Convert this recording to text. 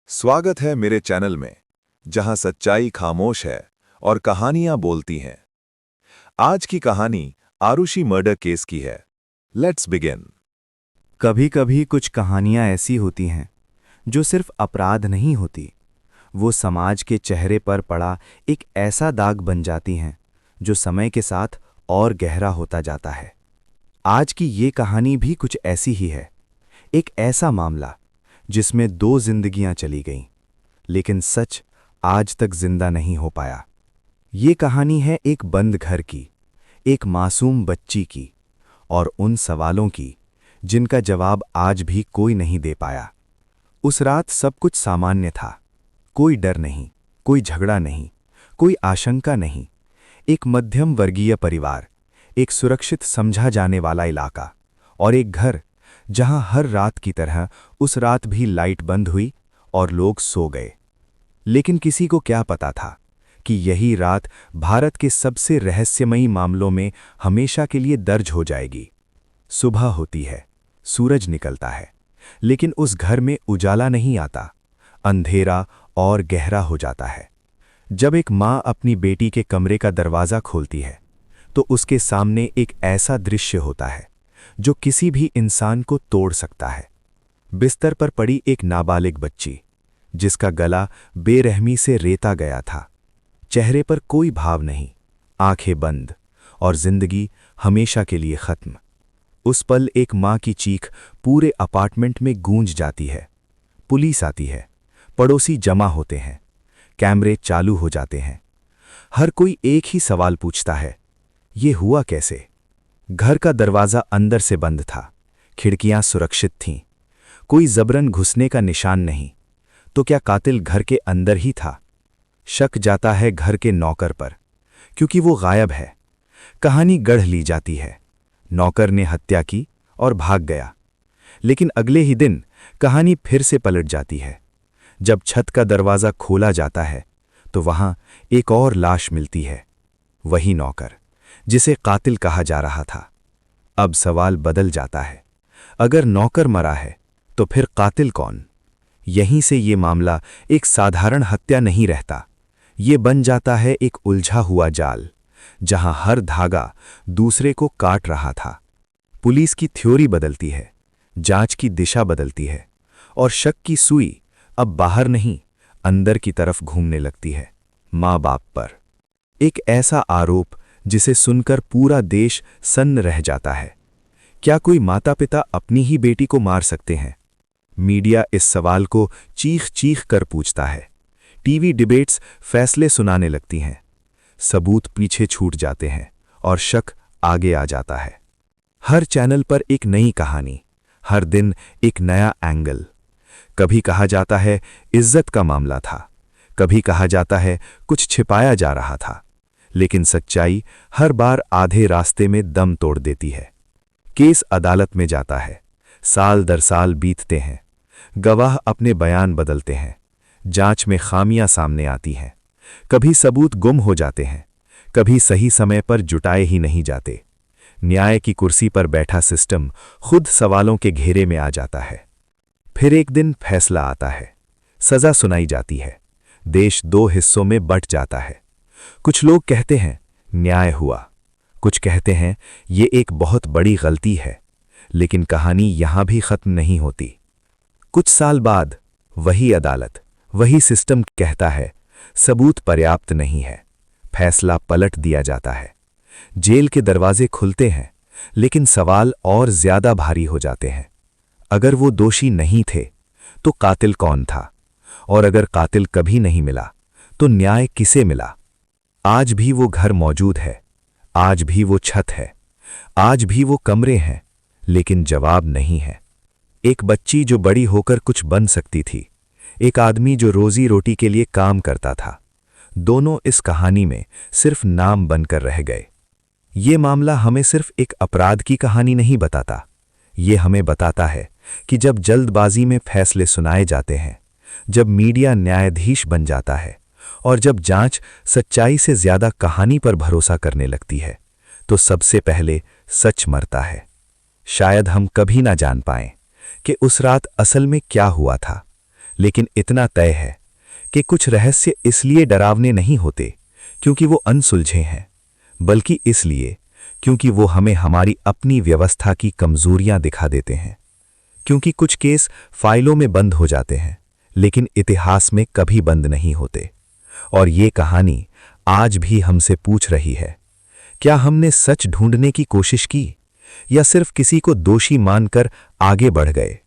स्वागत है मेरे चैनल में, जहां सच्चाई खामोश है और कहानियां बोलती हैं। आज की कहानी आरुषि मर्डर केस की है। Let's begin. कभी कभी कुछ कहानियां ऐसी होती हैं जो सिर्फ अपराध नहीं होती, वो समाज के चेहरे पर पड़ा एक ऐसा दाग बन जाती हैं जो समय के साथ और गहरा होता जाता है। आज की ये कहानी भी कुछ ऐसी ही है। एक ऐसा मामला जिसमें 2 जिंदगियां चली गईं, लेकिन सच आज तक जिंदा नहीं हो पाया। ये कहानी है एक बंद घर की, एक मासूम बच्ची की, और उन सवालों की जिनका जवाब आज भी कोई नहीं दे पाया। उस रात सब कुछ सामान्य था। कोई डर नहीं, कोई झगड़ा नहीं, कोई आशंका नहीं। एक मध्यम वर्गीय परिवार, एक सुरक्षित समझा जाने वाला इलाका, और एक घर जहां हर रात की तरह उस रात भी लाइट बंद हुई और लोग सो गए। लेकिन किसी को क्या पता था कि यही रात भारत के सबसे रहस्यमयी मामलों में हमेशा के लिए दर्ज हो जाएगी। सुबह होती है, सूरज निकलता है, लेकिन उस घर में उजाला नहीं आता। अंधेरा और गहरा हो जाता है। जब एक माँ अपनी बेटी के कमरे का दरवाज़ा खोलती है, तो उसके सामने एक ऐसा दृश्य होता है जो किसी भी इंसान को तोड़ सकता है। बिस्तर पर पड़ी एक नाबालिग बच्ची, जिसका गला बेरहमी से रेता गया था। चेहरे पर कोई भाव नहीं, आंखें बंद, और जिंदगी हमेशा के लिए खत्म। उस पल एक माँ की चीख पूरे अपार्टमेंट में गूंज जाती है। पुलिस आती है, पड़ोसी जमा होते हैं, कैमरे चालू हो जाते हैं। हर कोई एक ही सवाल पूछता है, ये हुआ कैसे? घर का दरवाज़ा अंदर से बंद था, खिड़कियां सुरक्षित थीं, कोई जबरन घुसने का निशान नहीं। तो क्या कातिल घर के अंदर ही था? शक जाता है घर के नौकर पर, क्योंकि वो गायब है। कहानी गढ़ ली जाती है, नौकर ने हत्या की और भाग गया। लेकिन अगले ही दिन कहानी फिर से पलट जाती है। जब छत का दरवाज़ा खोला जाता है, तो वहां एक और लाश मिलती है। वही नौकर जिसे कातिल कहा जा रहा था। अब सवाल बदल जाता है, अगर नौकर मरा है तो फिर कातिल कौन? यहीं से ये मामला एक साधारण हत्या नहीं रहता। ये बन जाता है एक उलझा हुआ जाल, जहां हर धागा दूसरे को काट रहा था। पुलिस की थ्योरी बदलती है, जांच की दिशा बदलती है, और शक की सुई अब बाहर नहीं, अंदर की तरफ घूमने लगती है। माँ बाप पर एक ऐसा आरोप जिसे सुनकर पूरा देश सन्न रह जाता है। क्या कोई माता पिता अपनी ही बेटी को मार सकते हैं? मीडिया इस सवाल को चीख चीख कर पूछता है। टीवी डिबेट्स फैसले सुनाने लगती हैं। सबूत पीछे छूट जाते हैं और शक आगे आ जाता है। हर चैनल पर एक नई कहानी, हर दिन एक नया एंगल। कभी कहा जाता है इज्जत का मामला था, कभी कहा जाता है कुछ छिपाया जा रहा था। लेकिन सच्चाई हर बार आधे रास्ते में दम तोड़ देती है। केस अदालत में जाता है, साल दर साल बीतते हैं, गवाह अपने बयान बदलते हैं, जांच में खामियां सामने आती हैं। कभी सबूत गुम हो जाते हैं, कभी सही समय पर जुटाए ही नहीं जाते। न्याय की कुर्सी पर बैठा सिस्टम खुद सवालों के घेरे में आ जाता है। फिर एक दिन फैसला आता है, सजा सुनाई जाती है, देश 2 हिस्सों में बंट जाता है। कुछ लोग कहते हैं न्याय हुआ, कुछ कहते हैं ये एक बहुत बड़ी गलती है। लेकिन कहानी यहां भी खत्म नहीं होती। कुछ साल बाद वही अदालत, वही सिस्टम कहता है सबूत पर्याप्त नहीं है। फैसला पलट दिया जाता है। जेल के दरवाजे खुलते हैं, लेकिन सवाल और ज्यादा भारी हो जाते हैं। अगर वो दोषी नहीं थे तो कातिल कौन था? और अगर कातिल कभी नहीं मिला तो न्याय किसे मिला? आज भी वो घर मौजूद है, आज भी वो छत है, आज भी वो कमरे हैं, लेकिन जवाब नहीं है। एक बच्ची जो बड़ी होकर कुछ बन सकती थी, एक आदमी जो रोजी रोटी के लिए काम करता था, दोनों इस कहानी में सिर्फ नाम बनकर रह गए। ये मामला हमें सिर्फ एक अपराध की कहानी नहीं बताता, ये हमें बताता है कि जब जल्दबाजी में फैसले सुनाए जाते हैं, जब मीडिया न्यायाधीश बन जाता है, और जब जांच सच्चाई से ज्यादा कहानी पर भरोसा करने लगती है, तो सबसे पहले सच मरता है। शायद हम कभी ना जान पाएं कि उस रात असल में क्या हुआ था, लेकिन इतना तय है कि कुछ रहस्य इसलिए डरावने नहीं होते क्योंकि वो अनसुलझे हैं, बल्कि इसलिए क्योंकि वो हमें हमारी अपनी व्यवस्था की कमजोरियां दिखा देते हैं। क्योंकि कुछ केस फाइलों में बंद हो जाते हैं, लेकिन इतिहास में कभी बंद नहीं होते। और ये कहानी आज भी हमसे पूछ रही है, क्या हमने सच ढूंढने की कोशिश की या सिर्फ किसी को दोषी मानकर आगे बढ़ गए।